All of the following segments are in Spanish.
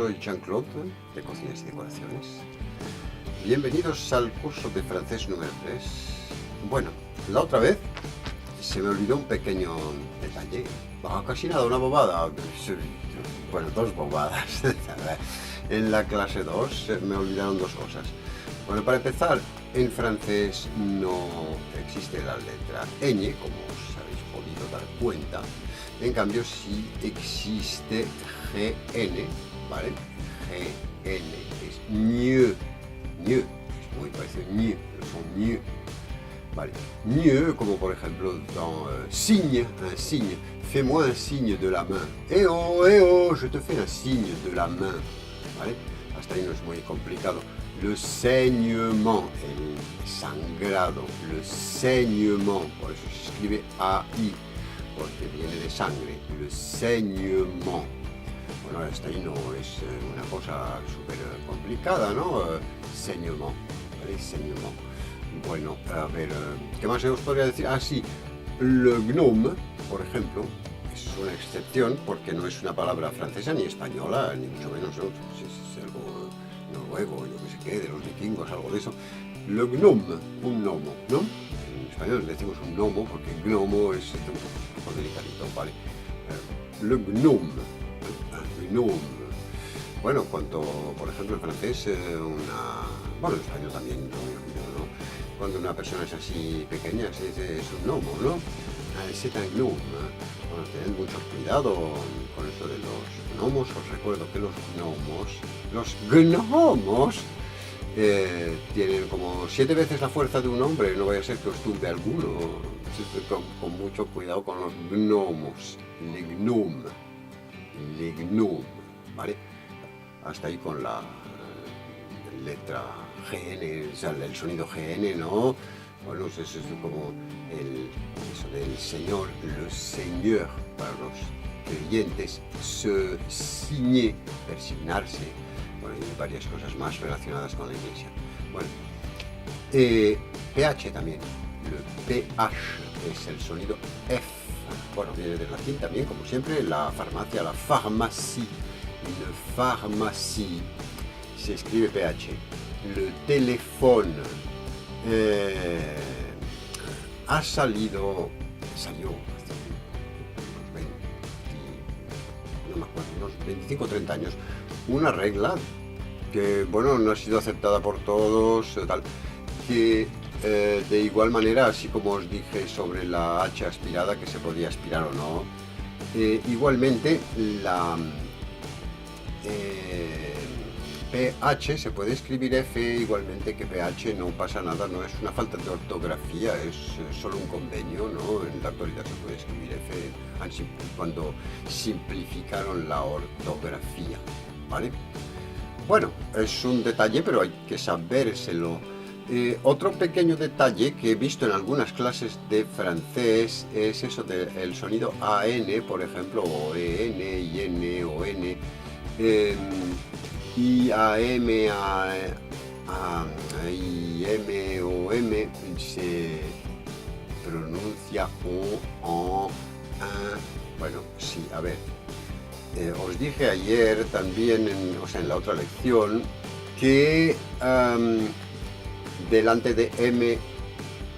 soy Jean-Claude, de Cocinas y Decoraciones. Bienvenidos al curso de francés número 3. Bueno, la otra vez se me olvidó un pequeño detalle. Casi nada, una bobada. Bueno, dos bobadas. En la clase 2 me olvidaron dos cosas. Bueno, para empezar, en francés no existe la letra ñ, como os habéis podido dar cuenta. En cambio, sí existe GN, ¿vale? GN es ñ, es muy parecido a ñ, son ñ, ¿vale? ñ, como por ejemplo dans signe, un signe, fais-moi un signe de la main. Eh oh, je te fais un signe de la main, ¿vale? Hasta ahí no es muy complicado. Le saignement, el sangrado, le saignement, por eso se escribe AI, porque viene de sangre, le saignement. Bueno, hasta ahí no es una cosa súper complicada, ¿no? Saignement, ¿vale? Saignement. Bueno, a ver, ¿qué más os podría decir? Ah, sí, le gnome, por ejemplo, es una excepción porque no es una palabra francesa ni española, ni mucho menos, ¿no? Es algo noruego, yo qué sé qué, de los vikingos, algo de eso. Le gnome, un gnomo, ¿no? En español decimos un gnomo porque gnomo es un poco delicadito, ¿vale? Le gnome, gnome. Bueno, cuanto, por ejemplo, en francés, bueno, en español también, ¿no? Cuando una persona es así pequeña, se dice es un gnomo, ¿no? C'est un gnome. Bueno, tened mucho cuidado con esto de los gnomos. Os recuerdo que los gnomos tienen como 7 veces la fuerza de un hombre. No vaya a ser que os tumbe alguno. Con mucho cuidado con los gnomos. Le gnome, ¿vale? Hasta ahí con la letra GN, o sea, el sonido GN, ¿no? Bueno, eso es como eso del señor, le seigneur, para los creyentes, se signer, persignarse. Bueno, y varias cosas más relacionadas con la iglesia. Bueno, PH también, el PH es el sonido F. Bueno, viene del latín también, como siempre, la farmacia, la pharmacie. Le pharmacie se escribe PH. Le teléfono salió hace unos 25 o 30 años, una regla que, bueno, no ha sido aceptada por todos, tal, que de igual manera, así como os dije sobre la H aspirada, que se podía aspirar o no, igualmente la PH se puede escribir F igualmente que PH, no pasa nada, no es una falta de ortografía, es solo un convenio, ¿no? En la actualidad se puede escribir F cuando simplificaron la ortografía, ¿vale? Bueno, es un detalle, pero hay que sabérselo. Otro pequeño detalle que he visto en algunas clases de francés es eso del sonido AN, por ejemplo, o EN, IN o N. IAM, IM o M se pronuncia O, bueno, sí, a ver, os dije ayer también, en la otra lección, que delante de M,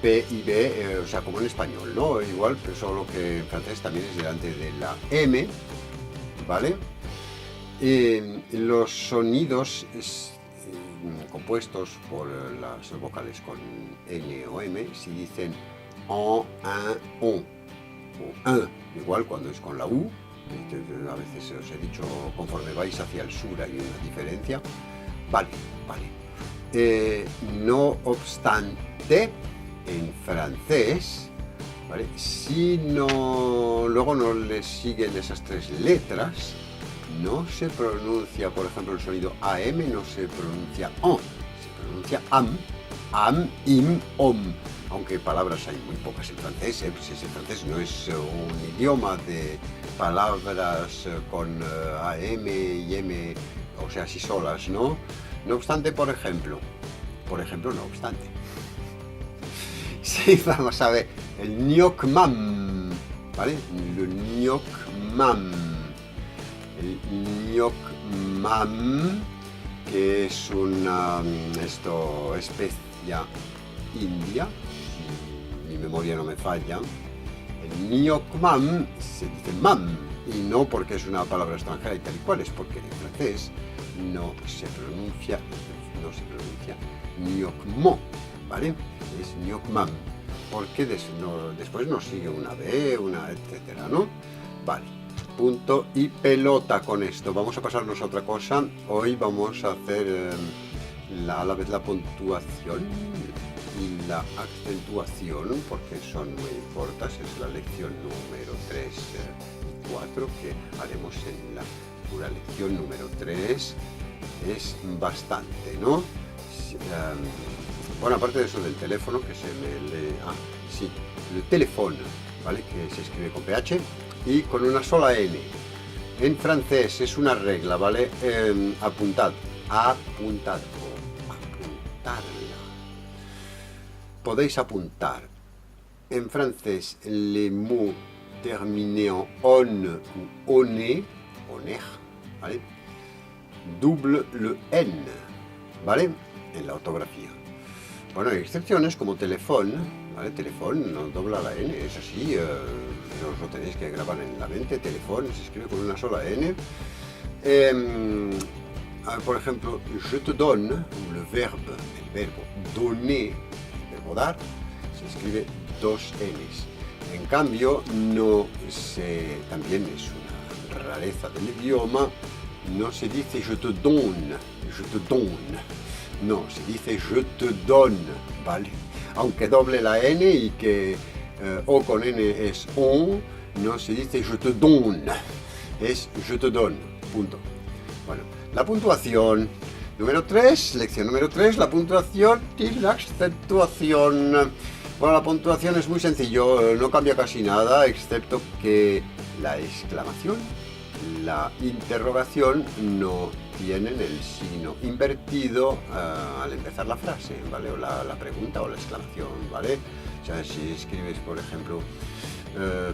P y B, o sea, como en español, ¿no? Igual, pero solo que en francés también es delante de la M, ¿vale? Los sonidos compuestos por las vocales con N o M, si dicen en, un, on, o un, igual cuando es con la U, a veces os he dicho, conforme vais hacia el sur hay una diferencia, vale. No obstante, en francés, ¿vale? Si luego no le siguen esas 3 letras, no se pronuncia, por ejemplo, el sonido AM, no se pronuncia ON, se pronuncia AM, IM, OM. Aunque palabras hay muy pocas en francés, pues ese francés no es un idioma de palabras con AM y M, o sea, así solas, ¿no? No obstante, por ejemplo, no obstante. Sí, vamos a ver, el ñoc mam, ¿vale? El ñoc mam, que es una especia india, si mi memoria no me falla. El nyokmam se dice mam, y no porque es una palabra extranjera y tal y cual, es porque en francés no se pronuncia nyokmo, ¿vale? Es nyokmam, porque después nos sigue una B, una etcétera, ¿no? Vale, punto y pelota con esto. Vamos a pasarnos a otra cosa. Hoy vamos a hacer a la vez la puntuación y la acentuación, porque son muy cortas. Es la lección número 3 y 4 que haremos en la pura lección número 3. Es bastante, ¿no? Bueno, aparte de eso del teléfono, que se me lee... Ah, sí, el teléfono, ¿vale? Que se escribe con PH y con una sola N. En francés es una regla, ¿vale? Apuntad, apuntarla. Podéis apuntar. En francés, les mots terminés en on ou oné, oner, ¿vale? Double le N, ¿vale? En la ortografía. Bueno, hay excepciones como teléfono, ¿vale? Teléfono no dobla la N, es así, os lo tenéis que grabar en la mente. Teléfono se escribe con una sola N. Por ejemplo, je te donne, el verbo donner, el verbo dar, se escribe dos Ns. En cambio, también es una rareza del idioma, no se dice je te donne, no, se dice je te donne, ¿vale? Aunque doble la N y que O con N es on, no se dice je te donne, es je te donne, punto. Bueno, la puntuación número 3, lección número 3, la puntuación y la acentuación. Bueno, la puntuación es muy sencillo, no cambia casi nada, excepto que la exclamación, la interrogación no tienen el signo invertido al empezar la frase, ¿vale? O la pregunta o la exclamación, ¿vale? O sea, si escribes, por ejemplo,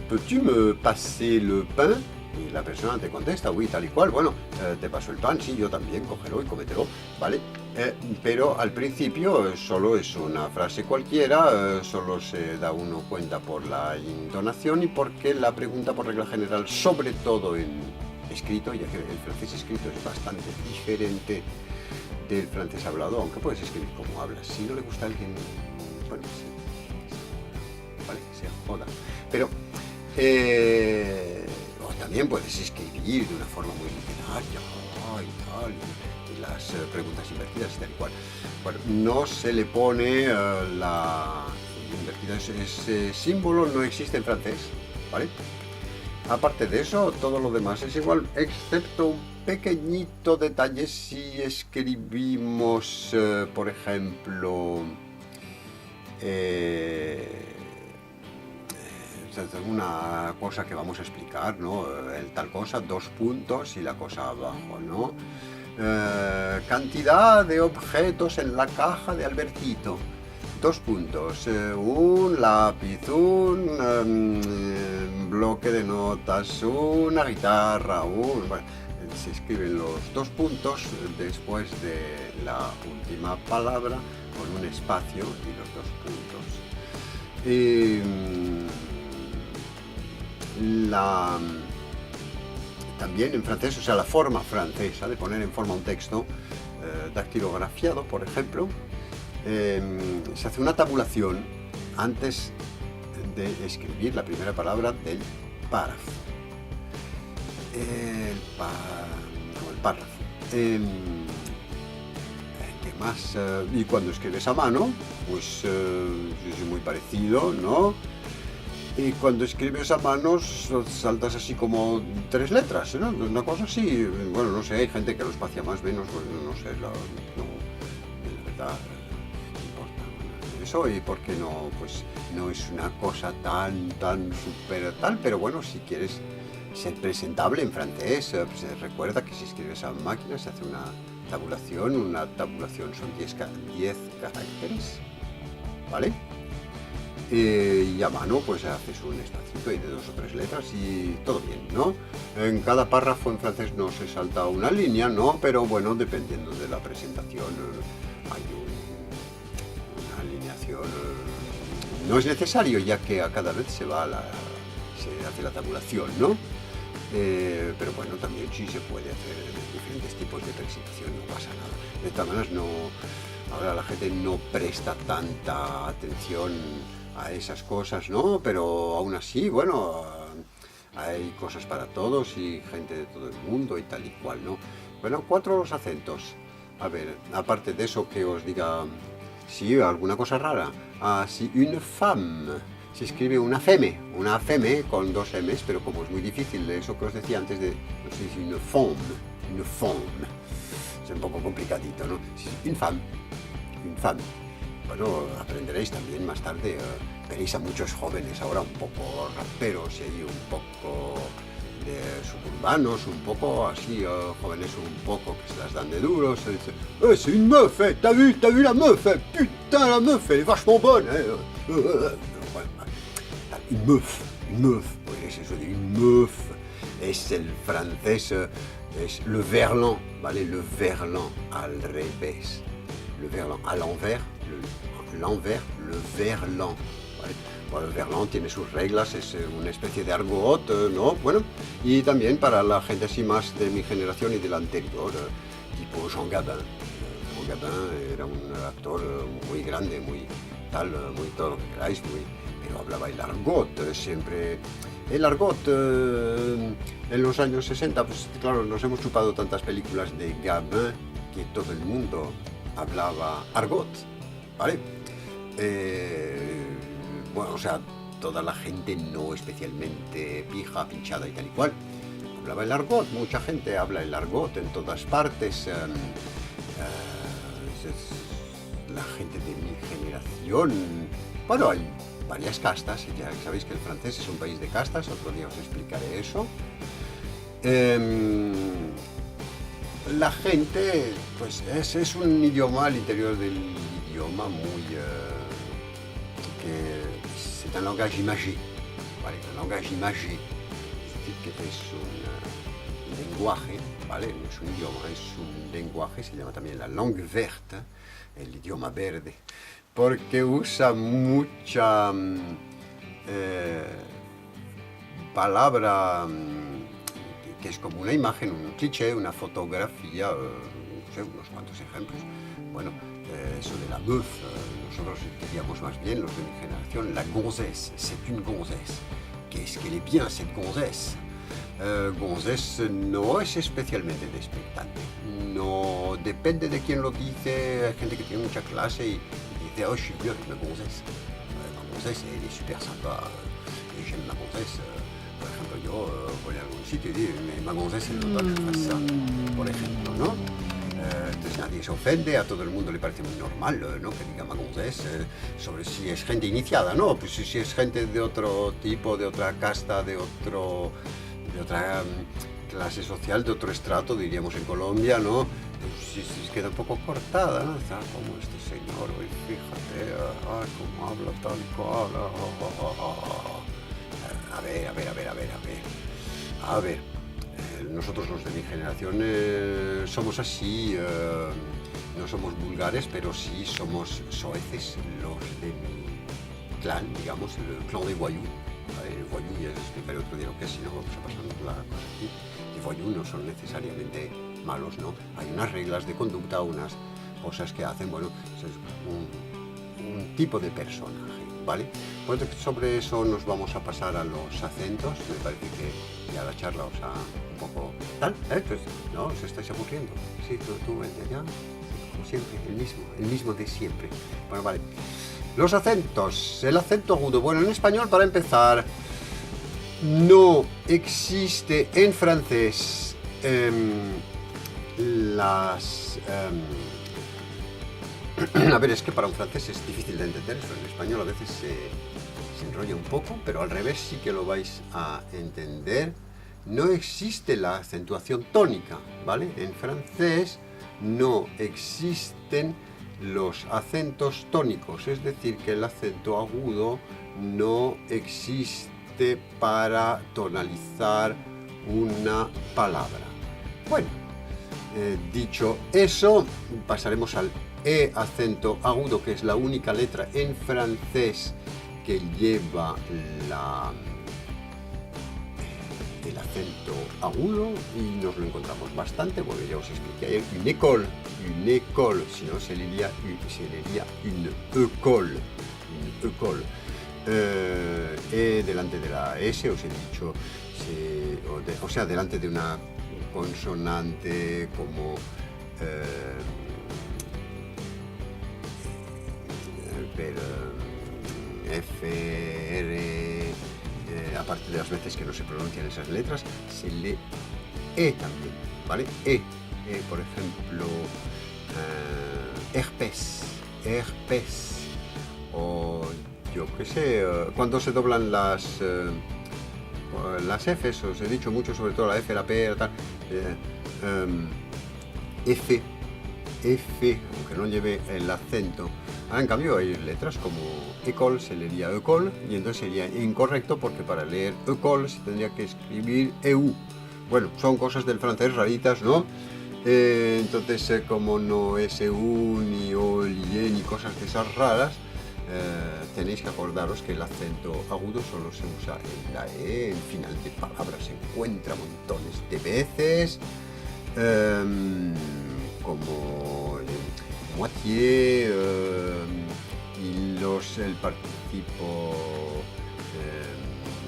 ¿peux-tu me passer le pain? Y la persona te contesta, uy, tal y cual, bueno, te paso el pan, sí, yo también, cógelo y cómetelo, ¿vale? Pero al principio solo es una frase cualquiera, solo se da uno cuenta por la entonación y porque la pregunta por regla general, sobre todo en escrito, ya que el francés escrito es bastante diferente del francés hablado, aunque puedes escribir como hablas. Si no le gusta a alguien, bueno, sí, vale, se joda. Pero también puedes escribir de una forma muy literaria y tal, y las preguntas invertidas y tal y cual. Bueno, no se le pone la invertida, ese símbolo no existe en francés, ¿vale? Aparte de eso, todo lo demás es igual, excepto un pequeñito detalle si escribimos, por ejemplo, una cosa que vamos a explicar, ¿no? El tal cosa, 2 puntos y la cosa abajo, ¿no? Cantidad de objetos en la caja de Albertito. 2 puntos, un lápiz, un bloque de notas, una guitarra, bueno, se escriben los 2 puntos después de la última palabra con un espacio y los 2 puntos. También en francés, o sea, la forma francesa de poner en forma un texto dactilografiado, por ejemplo, se hace una tabulación antes de escribir la primera palabra del párrafo. El párrafo. ¿Qué más? Y cuando escribes a mano, pues es muy parecido, ¿no? Y cuando escribes a mano saltas así como 3 letras, ¿no? Una cosa así. Bueno, no sé, hay gente que lo espacia más, menos, pues, no sé, de verdad. Eso, y porque no, pues no es una cosa tan súper tal, pero bueno, si quieres ser presentable en francés, pues recuerda que si escribes a máquina se hace una tabulación son 10 caracteres, ¿vale? Y a mano pues haces un espacio. cortito y de 2 o 3 letras y todo bien, ¿no? En cada párrafo en francés no se salta una línea, ¿no? Pero bueno, dependiendo de la presentación hay una alineación. No es necesario, ya que a cada vez se hace la tabulación, ¿no? Pero bueno, también sí se puede hacer diferentes tipos de presentación, no pasa nada. De todas maneras, ahora la gente no presta tanta atención a esas cosas, ¿no? Pero aún así, bueno, hay cosas para todos y gente de todo el mundo y tal y cual, ¿no? Bueno, 4 los acentos. A ver, aparte de eso que os diga, sí, alguna cosa rara. Si une femme, se escribe una femme con 2 M's, pero como es muy difícil, eso que os decía antes de, no sé si une femme, es un poco complicadito, ¿no? Une femme. Bueno, aprenderéis también más tarde, veréis a muchos jóvenes ahora un poco raperos y ahí un poco de suburbanos, un poco así, jóvenes un poco que se las dan de duros, se dicen, c'est une meuf, t'as vu la meuf, putain la meuf, elle est vachement bonne, une meuf, pues eso de une meuf, es el francés, es le verlan, ¿vale? Le verlan al revés. Le verlan à l'envers, le verlan. ¿Vale? Bueno, el verlan tiene sus reglas, es una especie de argot, ¿no? Bueno, y también para la gente así más de mi generación y de la anterior, tipo Jean Gabin. Jean Gabin era un actor muy grande, muy tal, muy todo lo que queráis, pero hablaba el argot, siempre. El argot, en los años 60, pues claro, nos hemos chupado tantas películas de Gabin que todo el mundo hablaba argot, ¿vale? Bueno, o sea, toda la gente no especialmente pija, pinchada y tal y cual. Hablaba el argot, mucha gente habla el argot en todas partes. La gente de mi generación, bueno, hay varias castas, ya sabéis que el francés es un país de castas, otro día os explicaré eso. La gente, pues es un idioma al interior del idioma muy... c'est un langage imagé, ¿vale? Un langage imagé, es decir, que es un lenguaje, ¿vale? No es un idioma, es un lenguaje, se llama también la langue verte, el idioma verde, porque usa mucha palabra que es como una imagen, un cliché, una fotografía, no sé, unos cuantos ejemplos. Bueno, eso de la meuf, nosotros diríamos más bien, los de mi generación, la gonzesse, c'est une gonzesse. Qu'est-ce qu'elle est bien, cette gonzesse? Gonzesse no es especialmente despectante, no depende de quién lo dice. Hay gente que tiene mucha clase y dice, oh, je suis bien avec ma gonzesse. La gonzesse, elle est super sympa, et j'aime ma gonzesse. Por ejemplo, yo voy a algún sitio y digo, ma gonzesse es total frasa, por ejemplo, ¿no? Entonces nadie se ofende, a todo el mundo le parece muy normal, ¿no? Que diga ma gonzesse, sobre si es gente iniciada, ¿no? Pues si es gente de otro tipo, de otra casta, de otra clase social, de otro estrato, diríamos en Colombia, ¿no? Si queda un poco cortada, ¿no? Está como este señor, fíjate, cómo habla tal cual. A ver, nosotros los de mi generación somos así, no somos vulgares, pero sí somos soeces, los de mi clan, digamos, el clan de Voyou. El Voyou, ya os explicaré otro día lo que es, si no vamos a pasar la cosa aquí. Los Voyou no son necesariamente malos, ¿no? Hay unas reglas de conducta, unas cosas que hacen, bueno, es un tipo de personaje, ¿vale? Pues sobre eso nos vamos a pasar a los acentos. Me parece que ya la charla os ha un poco tal, pues no os estáis aburriendo. Sí, tú el de allá, como siempre, el mismo de siempre. Bueno, vale. Los acentos, el acento agudo. Bueno, en español, para empezar, no existe en francés a ver, es que para un francés es difícil de entender eso. En español a veces se enrolla un poco, pero al revés sí que lo vais a entender. No existe la acentuación tónica, ¿vale? En francés no existen los acentos tónicos, es decir, que el acento agudo no existe simplemente para tonalizar una palabra. Bueno, dicho eso, pasaremos al E acento agudo, que es la única letra en francés que lleva el acento agudo, y nos lo encontramos bastante, porque ya os expliqué ayer, une école, si no se leería une école, delante de la S, os he dicho, o sea, delante de una consonante como F, R, aparte de las veces que no se pronuncian esas letras, se lee E también, ¿vale? Por ejemplo, herpes, o yo qué sé, cuando se doblan las Fs, os he dicho mucho, sobre todo la F, la P, tal, F, aunque no lleve el acento. En cambio hay letras como école, se leería école, y entonces sería incorrecto, porque para leer école se tendría que escribir EU. Bueno, son cosas del francés raritas, ¿no? Entonces, como no es EU, ni O, ni E, ni cosas de esas raras, tenéis que acordaros que el acento agudo solo se usa en la E, en final de palabras se encuentra montones de veces, como moitié, y el participio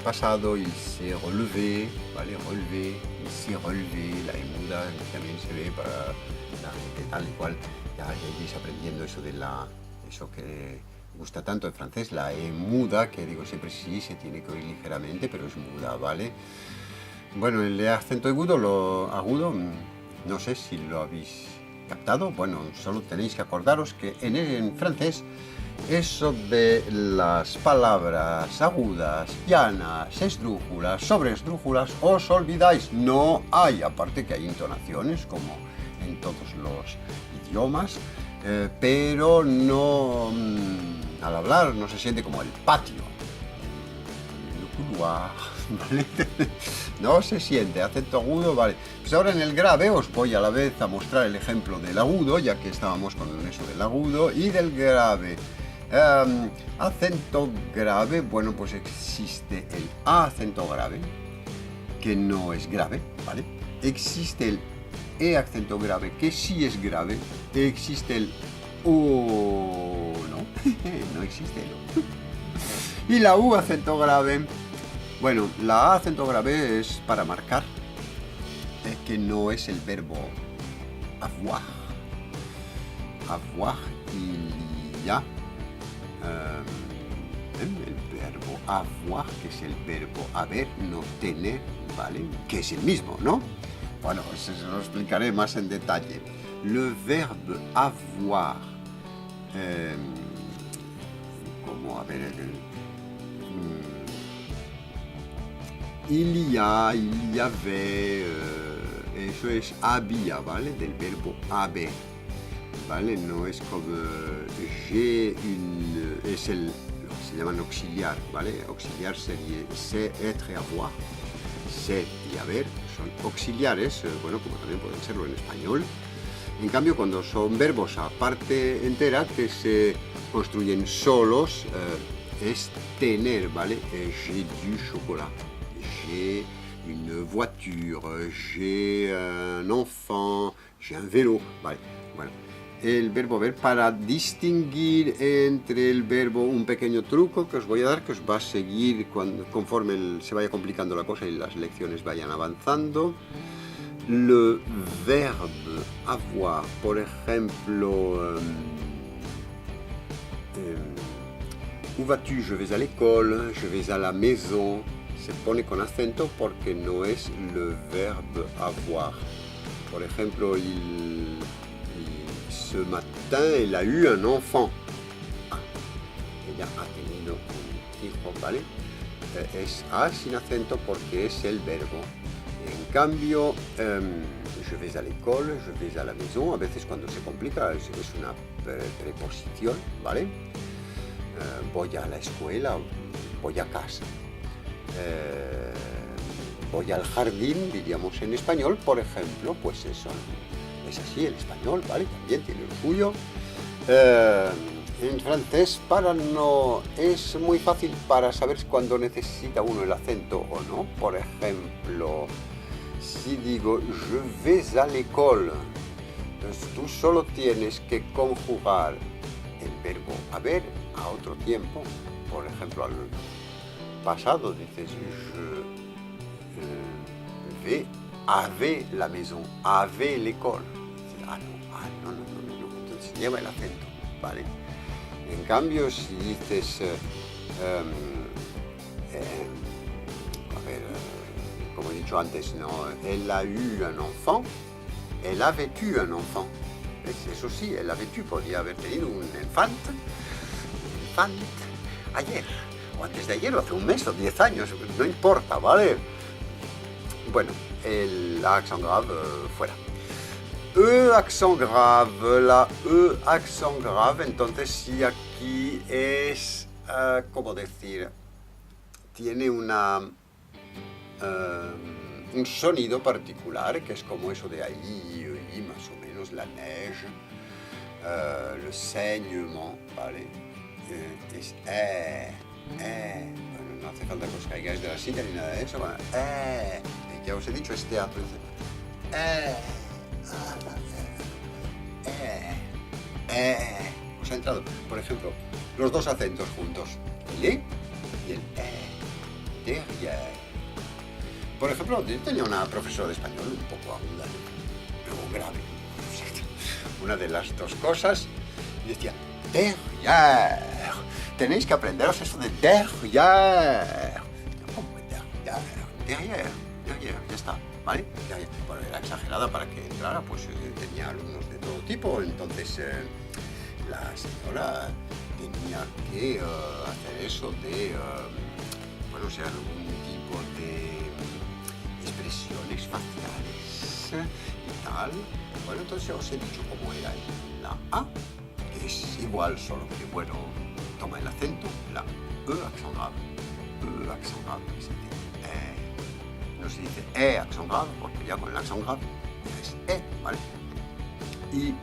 pasado, il s'est relevé, ¿vale? Relevé, il s'est relevé, la E muda también se ve para la gente tal y cual. Ya iréis aprendiendo eso eso que gusta tanto en francés, la E muda, que digo siempre sí, se tiene que oír ligeramente, pero es muda, ¿vale? Bueno, el acento agudo, no sé si lo habéis captado. Bueno, solo tenéis que acordaros que en francés, eso de las palabras agudas, llanas, esdrújulas, sobreesdrújulas, os olvidáis, no hay, aparte que hay entonaciones como en todos los idiomas, pero no, al hablar no se siente como el patio, el couloir, ¿vale? No se siente acento agudo, ¿vale? Pues ahora en el grave os voy a la vez a mostrar el ejemplo del agudo, ya que estábamos con eso del agudo y del grave. Acento grave, bueno, pues existe el A acento grave, que no es grave, ¿vale? Existe el E acento grave, que sí es grave. Existe el O, no, no existe el O. Y la U acento grave, bueno, la A acento grave es para marcar que no es el verbo avoir. Avoir, y ya. El verbo avoir, que es el verbo haber, no tener, ¿vale? Que es el mismo, ¿no? Bueno, eso se lo explicaré más en detalle. Le verbe avoir, como, a ver, il y avait, eso es había, ¿vale? Del verbo haber, ¿vale? No es como j'ai une, es lo que se llaman auxiliar, ¿vale? Auxiliar sería c'est, être et avoir. Ser y haber son auxiliares, bueno, como también pueden serlo en español. En cambio, cuando son verbos a parte entera que se construyen solos, es tener, ¿vale? J'ai du chocolat, j'ai une voiture, j'ai un enfant, j'ai un vélo, ¿vale? Bueno, el verbo ver, para distinguir entre el verbo, un pequeño truco que os voy a dar, que os va a seguir conforme se vaya complicando la cosa y las lecciones vayan avanzando. Le verbe avoir, por ejemplo, où vas-tu? Je vais à l'école, je vais à la maison. Se pone con acento porque no es le verbe avoir. Por ejemplo, ce matin, elle a eu un enfant. Ella ha tenido un hijo, ¿vale? Es A sin acento porque es el verbo. En cambio, je vais à l'école, je vais à la maison, a veces cuando se complica es una preposición, ¿vale? Voy a la escuela, voy a casa. voy al jardín, diríamos en español, por ejemplo, pues eso, es así el español, ¿vale? También tiene lo suyo. En francés es muy fácil para saber cuando necesita uno el acento o no. Por ejemplo, si digo je vais à l'école, entonces tú solo tienes que conjugar el verbo haber a otro tiempo. Por ejemplo, al pasado dices je vais avec la maison, avec l'école. No, entonces lleva el acento, ¿vale? En cambio, si dices, como he dicho antes, ¿no? Elle a eu un enfant, elle avait eu un enfant. ¿Ves? Eso sí, elle avait eu, podía haber tenido un infant ayer, o antes de ayer, o hace un mes, o 10 años, no importa, ¿vale? Bueno, el accent grave fuera. Accent grave, la accent grave, entonces sí aquí es, ¿cómo decir? Tiene un sonido particular, que es como eso de ahí, más o menos, la neige, le saignement, ¿vale? Es bueno, no hace falta que os caigáis de la silla ni nada de eso, bueno, ya os he dicho, es teatro, os ha entrado, por ejemplo, los dos acentos juntos, el E y el derrière. Por ejemplo, yo tenía una profesora de español un poco aguda, luego grave, una de las dos cosas, y decía, derrière, tenéis que aprenderos eso de derrière. ¿Cómo derrière? Derrière, ya está. ¿Vale? Bueno, era exagerada para que entrara, pues tenía alumnos de todo tipo, entonces la señora tenía que hacer eso de, bueno, o sea, algún tipo de expresiones faciales y tal. Bueno, entonces os he dicho cómo era la A, que es igual, solo que, bueno, toma el acento, la accent grave, accent grave, que se dice, no se dice accent grave, porque ya con el accent grave es ¿vale? Y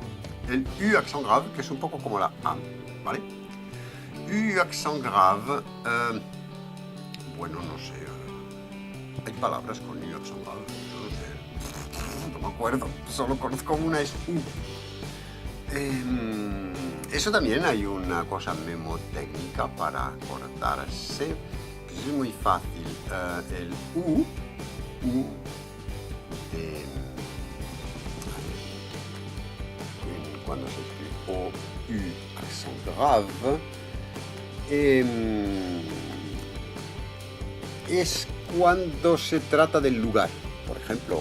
el accent grave, que es un poco como la A, ¿vale? Accent grave, bueno, no sé, hay palabras con accent grave, no sé, no me acuerdo, solo conozco una, es U. Eso también hay una cosa memotécnica para acordarse, pues es muy fácil, el U cuando se escribe O-U accent grave, es cuando se trata del lugar. Por ejemplo,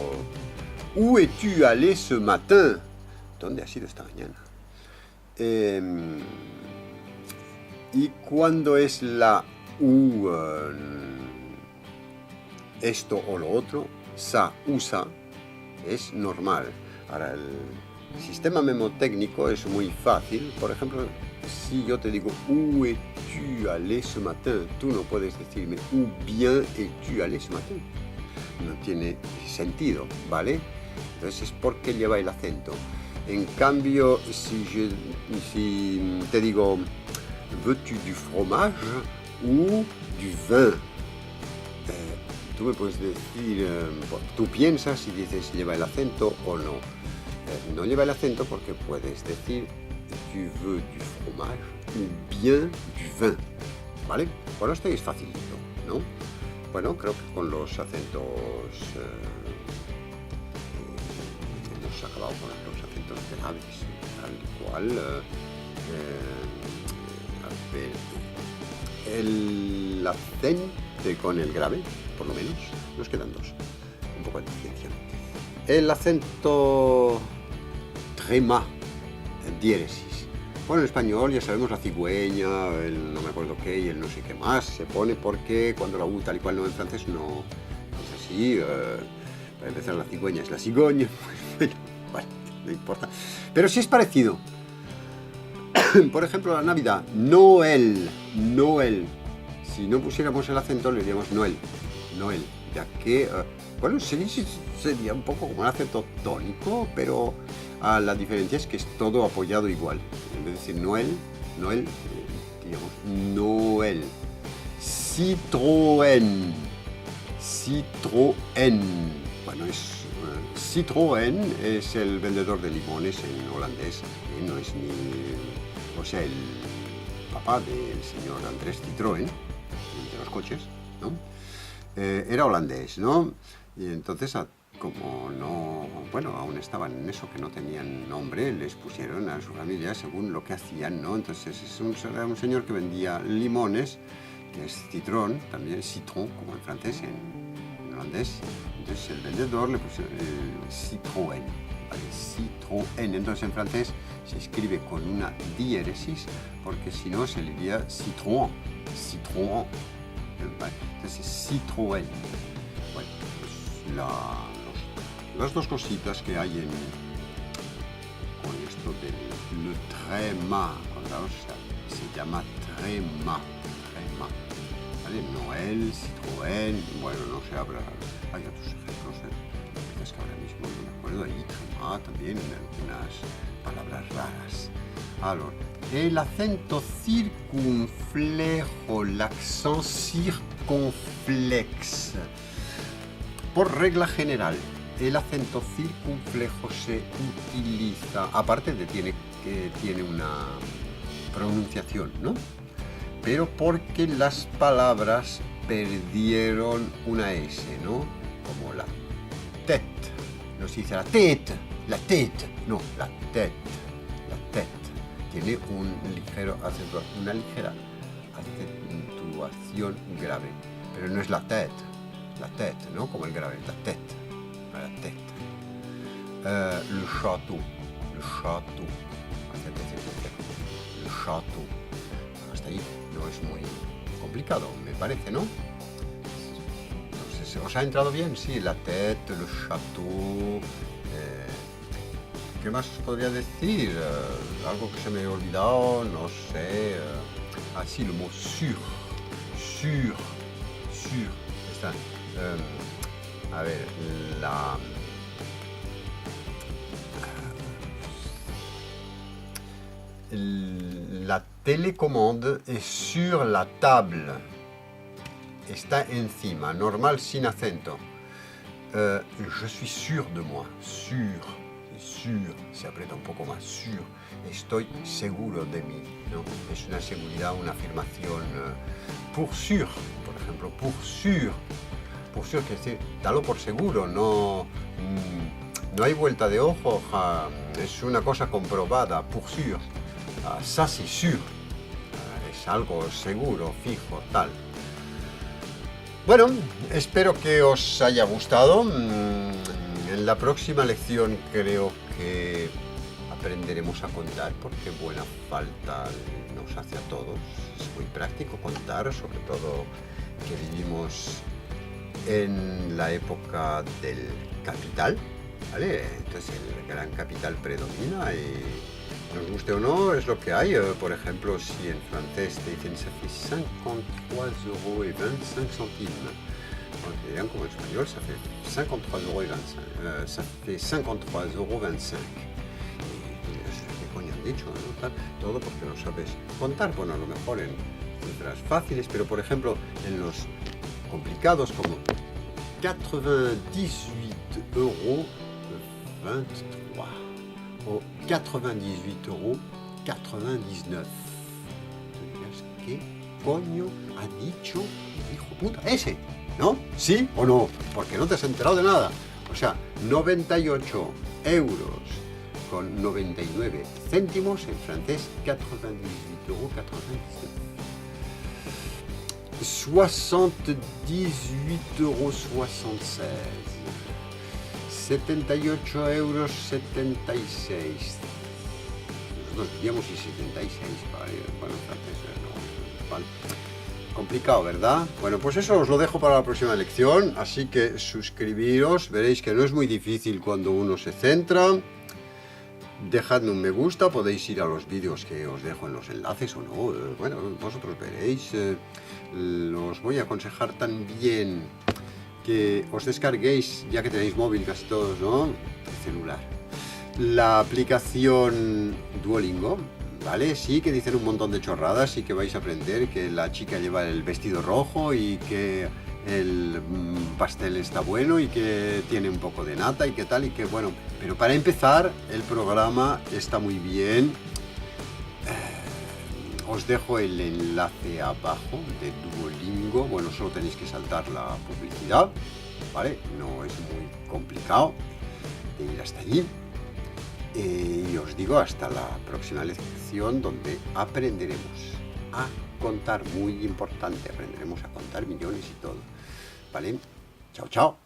où es-tu allé ce matin? ¿Dónde has ido esta mañana? Y cuando es la U, esto o lo otro, ça ou ça, es normal. Ahora, el sistema memotécnico es muy fácil. Por ejemplo, si yo te digo où es-tu allé ce matin, tú no puedes decirme où bien es-tu allé ce matin. No tiene sentido, ¿vale? Entonces es porque lleva el acento. En cambio, si te digo veux-tu du fromage ou du vin, tú me puedes decir, tú piensas y dices lleva el acento o no. No lleva el acento porque puedes decir tu veux du fromage ou bien du vin, ¿vale? Bueno, esto es facilito, ¿no? Bueno, creo que con los acentos hemos acabado con los acentos graves, tal cual. A ver, el acento con el grave, por lo menos, nos quedan dos, un poco de paciencia. El acento tréma, diéresis. Bueno, en español ya sabemos la cigüeña, el no me acuerdo qué y el no sé qué más se pone porque cuando la U tal y cual no en francés no es así. Para empezar, la cigüeña es la cigoña. Bueno, vale, no importa. Pero sí es parecido. Por ejemplo, la Navidad, Noël, Si no pusiéramos el acento le diríamos Noel, Noel, ya que, bueno, sería un poco como un acento tónico, pero la diferencia es que es todo apoyado igual. En vez de decir Noel, Noel, digamos Noel. Citroën, Citroën. Bueno, Citroën es el vendedor de limones en holandés, no es ni, o sea, el papá del señor Andrés Citroën, de los coches, ¿no? Era holandés, ¿no? Y entonces, como no, bueno, aún estaban en eso, que no tenían nombre, les pusieron a su familia según lo que hacían, ¿no? Entonces era un señor que vendía limones, que es citrón, también citron, como en francés, en holandés. Entonces el vendedor le puso Citroën, ¿vale? Citroën. Entonces en francés se escribe con una diéresis, porque si no se diría Citroën, Citroën, ¿vale? Entonces Citroën. Bueno, pues las dos cositas que hay con esto del tréma, acordaos, se llama tréma, ¿vale? Noel, Citroën, bueno, no sé, hay otros ejemplos, es que ahora mismo no me acuerdo, hay tréma también en algunas palabras raras. Alors, el acento circunflejo, l'accent circonflexe. Por regla general, el acento circunflejo se utiliza, aparte de que tiene una pronunciación, ¿no? Pero porque las palabras perdieron una S, ¿no? Como la tête, no se dice la tête, no, la tête, tiene una ligera acentuación grave, pero no es la tête, ¿no? Como el grave, la tête. Le château, le château, hasta ahí no es muy complicado, me parece, ¿no? Entonces, ¿os ha entrado bien? Sí, la tête, le château. ¿Qué más os podría decir? Algo que se me ha olvidado, no sé. Sí, le mot sûr. Está. A ver, la télécommande est sur la table. Está encima, normal, sin acento. Je suis sûr de moi. Sûr, se aprieta un poco más. Sûr. Estoy seguro de mí, ¿no? Es una seguridad, una afirmación. Pour sûr, por ejemplo, pour sûr. Pour sûr, quiere decir, dalo por seguro, no hay vuelta de ojo, es una cosa comprobada, pour sûr. Ça c'est sûr, es algo seguro, fijo, tal. Bueno, espero que os haya gustado. En la próxima lección creo que aprenderemos a contar, porque buena falta nos hace a todos. Es muy práctico contar, sobre todo que vivimos en la época del capital, ¿vale? Entonces el gran capital predomina y nos guste o no, es lo que hay. Por ejemplo, si en francés te dicen ça fait 53,25 €, bueno, te dirán como en español, ça fait 53,25 €, ça fait 53,25 €. ¿Qué coño han dicho? ¿No? Todo porque no sabes contar. Bueno, a lo mejor en cifras fáciles, pero por ejemplo en los complicados como 98,23 € o 98,99 €. ¿Qué coño ha dicho el hijo puta ese? ¿No? ¿Sí o no? Porque no te has enterado de nada. O sea, 98 € con 99 céntimos, en francés 98,99 €. 78,76 €. 78,76 €. Nosotros diríamos y 76, ¿vale? Bueno, en francés no, ¿vale? Complicado, ¿verdad? Bueno, pues eso os lo dejo para la próxima lección, así que suscribiros, veréis que no es muy difícil cuando uno se centra. dejadme un me gusta, podéis ir a los vídeos que os dejo en los enlaces o no, bueno, vosotros veréis. Os voy a aconsejar también que os descarguéis, ya que tenéis móvil casi todos, ¿no? Celular, la aplicación Duolingo, ¿vale? Sí que dicen un montón de chorradas y que vais a aprender que la chica lleva el vestido rojo y que el pastel está bueno y que tiene un poco de nata y que tal y que bueno, pero para empezar el programa está muy bien. Os dejo el enlace abajo de Duolingo. Bueno, solo tenéis que saltar la publicidad, ¿vale? No es muy complicado de ir hasta allí. Y os digo hasta la próxima lección, donde aprenderemos a contar, muy importante, aprenderemos a contar millones y todo, ¿vale? Chao, chao.